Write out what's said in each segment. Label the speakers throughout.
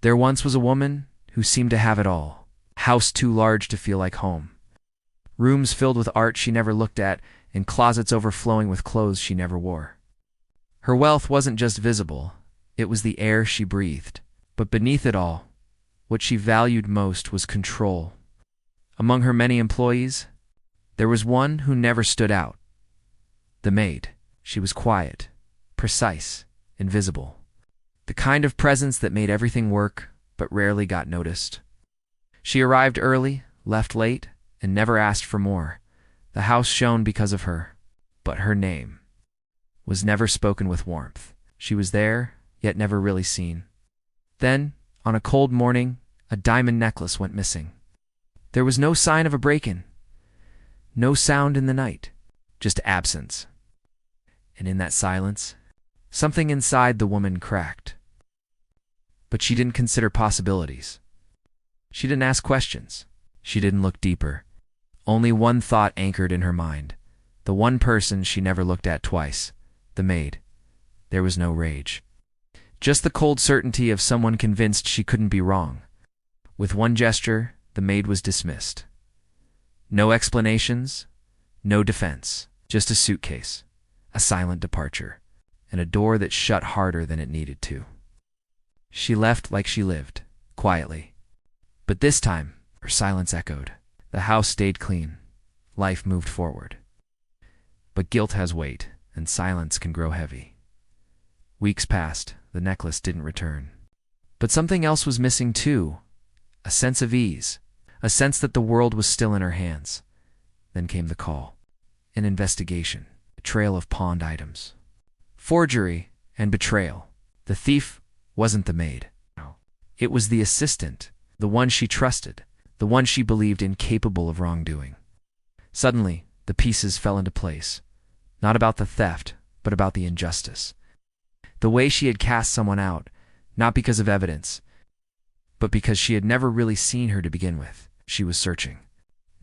Speaker 1: There once was a woman who seemed to have it all. House too large to feel like home. Rooms filled with art she never looked at, and closets overflowing with clothes she never wore. Her wealth wasn't just visible, it was the air she breathed. But beneath it all, what she valued most was control. Among her many employees, there was one who never stood out. The maid. She was quiet, precise, invisible. The kind of presence that made everything work, but rarely got noticed. She arrived early, left late, and never asked for more. The house shone because of her, but her name was never spoken with warmth. She was there, yet never really seen. Then, on a cold morning, a diamond necklace went missing. There was no sign of a break-in, no sound in the night, just absence. And in that silence, something inside the woman cracked. But she didn't consider possibilities. She didn't ask questions. She didn't look deeper. Only one thought anchored in her mind. The one person she never looked at twice. The maid. There was no rage. Just the cold certainty of someone convinced she couldn't be wrong. With one gesture, the maid was dismissed. No explanations, no defense, just a suitcase, a silent departure, and a door that shut harder than it needed to. She left like she lived, quietly. But this time, her silence echoed. The house stayed clean. Life moved forward. But guilt has weight, and silence can grow heavy. Weeks passed. The necklace didn't return. But something else was missing too. A sense of ease. A sense that the world was still in her hands. Then came the call. An investigation. A trail of pawned items. Forgery and betrayal. The thief wasn't the maid. It was the assistant. The one she trusted. The one she believed incapable of wrongdoing. Suddenly, the pieces fell into place. Not about the theft, but about the injustice. The way she had cast someone out, not because of evidence, but because she had never really seen her to begin with. She was searching.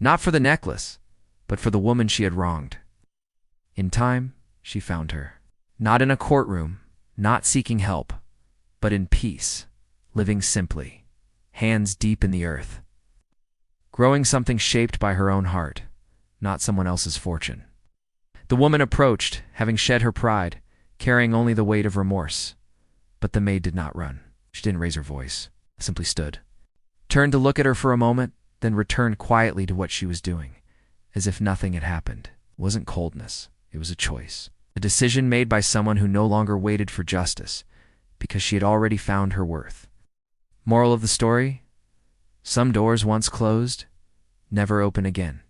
Speaker 1: Not for the necklace, but for the woman she had wronged. In time, she found her. Not in a courtroom, not seeking help, but in peace, living simply, hands deep in the earth. Growing something shaped by her own heart, not someone else's fortune. The woman approached, having shed her pride, carrying only the weight of remorse. But the maid did not run. She didn't raise her voice, simply stood. Turned to look at her for a moment, then returned quietly to what she was doing, as if nothing had happened. It wasn't coldness, it was a choice. A decision made by someone who no longer waited for justice, because she had already found her worth. Moral of the story? Some doors once closed, never open again.